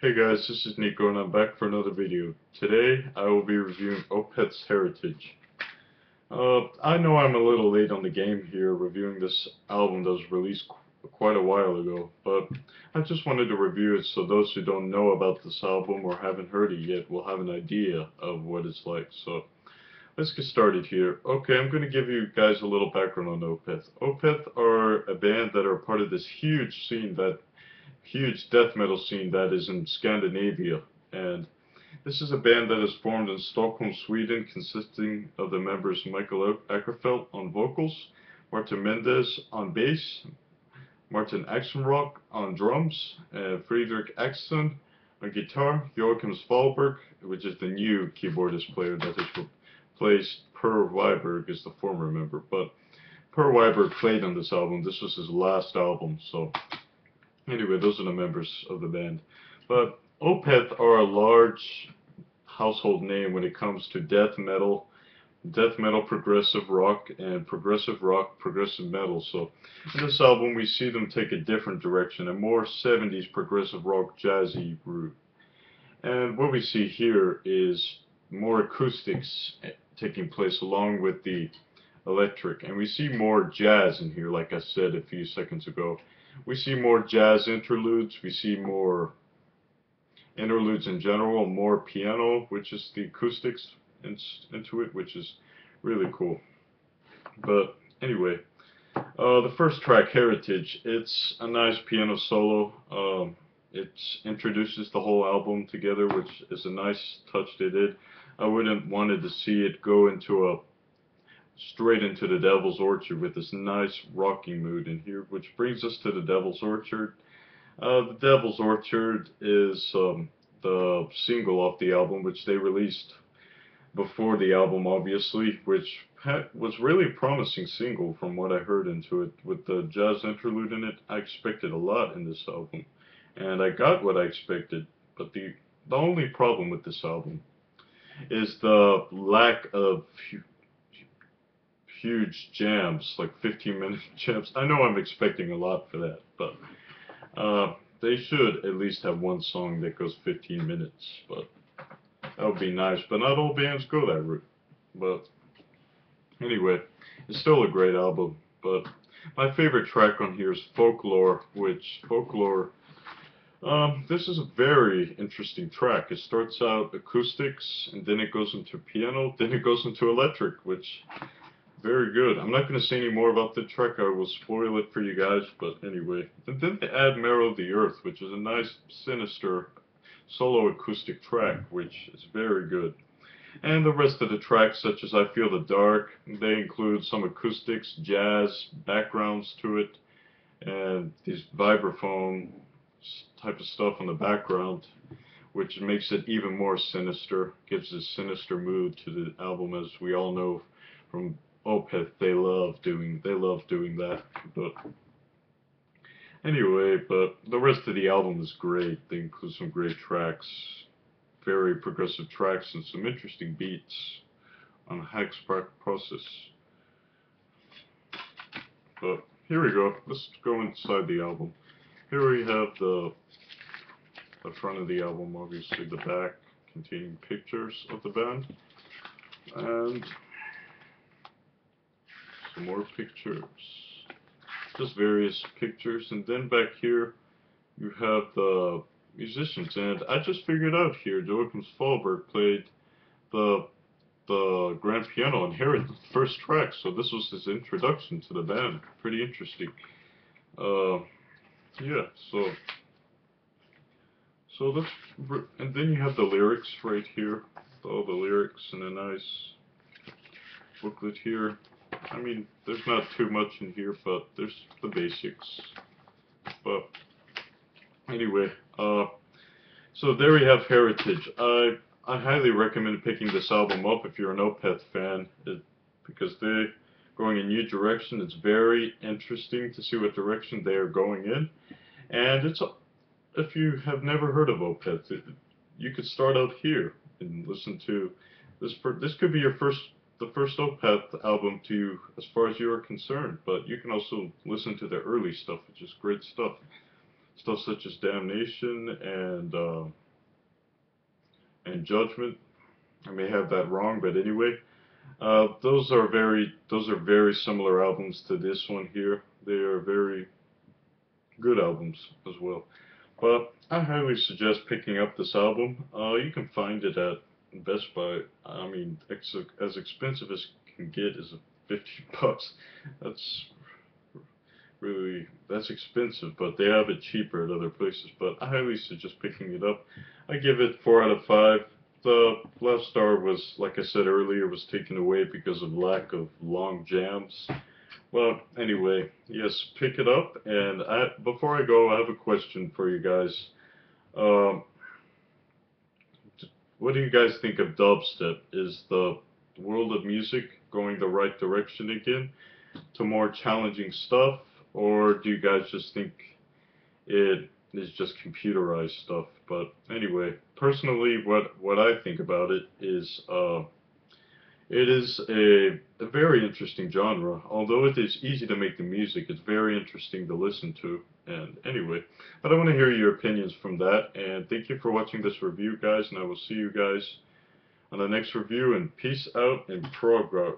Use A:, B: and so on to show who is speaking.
A: Hey guys, this is Nico and I'm back for another video. Today I will be reviewing Opeth Heritage. I know I'm a little late on the game here reviewing this album that was released quite a while ago, but I just wanted to review it so those who don't know about this album or haven't heard it yet will have an idea of what it's like. So let's get started here. Okay, I'm going to give you guys a little background on Opeth. Opeth are a band that are part of this huge death metal scene that is in Scandinavia, and this is a band that is formed in Stockholm, Sweden, consisting of the members Michael Ackerfeldt on vocals, Martin Mendez on bass, Martin Axenrock on drums, and Friedrich Axson on guitar, Joachim Svalberg, which is the new keyboardist player that has replaced Per Wiberg as the former member, but Per Wiberg played on this album. This was his last album, so anyway, those are the members of the band. But Opeth are a large household name when it comes to death metal, progressive rock, and progressive rock, progressive metal. So in this album we see them take a different direction, a more 70s progressive rock jazzy route. And what we see here is more acoustics taking place along with the electric. And we see more jazz in here, like I said a few seconds ago. We see more jazz interludes, we see more interludes in general, more piano, which is the acoustics into it, which is really cool. But anyway, the first track, Heritage, it's a nice piano solo. It introduces the whole album together, which is a nice touch they did. I wouldn't wanted to see it go into straight into the Devil's Orchard with this nice rocking mood in here, which brings us to the Devil's Orchard. The Devil's Orchard is the single off the album, which they released before the album, obviously, which was really a promising single from what I heard into it. With the jazz interlude in it, I expected a lot in this album, and I got what I expected. But the only problem with this album is the lack of huge jams, like 15-minute jams. I know I'm expecting a lot for that, but they should at least have one song that goes 15 minutes, but that would be nice. But not all bands go that route. But anyway, it's still a great album. But my favorite track on here is Folklore, which this is a very interesting track. It starts out acoustics, and then it goes into piano, then it goes into electric, which very good. I'm not going to say any more about the track. I will spoil it for you guys, but anyway. And then they add Marrow of the Earth, which is a nice, sinister solo acoustic track, which is very good. And the rest of the tracks, such as I Feel the Dark, they include some acoustics, jazz, backgrounds to it, and these vibraphone type of stuff in the background, which makes it even more sinister, gives a sinister mood to the album, as we all know from Opeth. They love doing that. But anyway, but the rest of the album is great. They include some great tracks, very progressive tracks, and some interesting beats on Haxprocess. But here we go. Let's go inside the album. Here we have the front of the album, obviously the back containing pictures of the band, and some more pictures, just various pictures. And then back here you have the musicians, and I just figured out here Joachim Svalberg played the grand piano on Heritage, the first track, so this was his introduction to the band. Pretty interesting. Yeah, so let's, and then you have the lyrics right here, all the lyrics in a nice booklet here. I mean, there's not too much in here, but there's the basics. But anyway, so there we have Heritage. I highly recommend picking this album up if you're an Opeth fan, because they're going a new direction. It's very interesting to see what direction they are going in, and if you have never heard of Opeth, you could start out here and listen to this. This could be the first Opeth album to you, as far as you are concerned, but you can also listen to the early stuff, which is great stuff. stuff such as Damnation and Judgment. I may have that wrong, but anyway, those are very similar albums to this one here. They are very good albums as well. But I highly suggest picking up this album. You can find it at Best Buy. I mean, as expensive as it can get is 50 bucks. That's that's expensive, but they have it cheaper at other places. But I highly suggest picking it up. I give it 4 out of 5. The last star was, like I said earlier, was taken away because of lack of long jams. Well, anyway, yes, pick it up. And before I go, I have a question for you guys. Um, what do you guys think of dubstep? Is the world of music going the right direction again to more challenging stuff, or do you guys just think it is just computerized stuff? But anyway, personally, what I think about it is it is a very interesting genre. Although it is easy to make the music, it's very interesting to listen to. And anyway, but I want to hear your opinions from that. And thank you for watching this review, guys. And I will see you guys on the next review. And peace out and progress.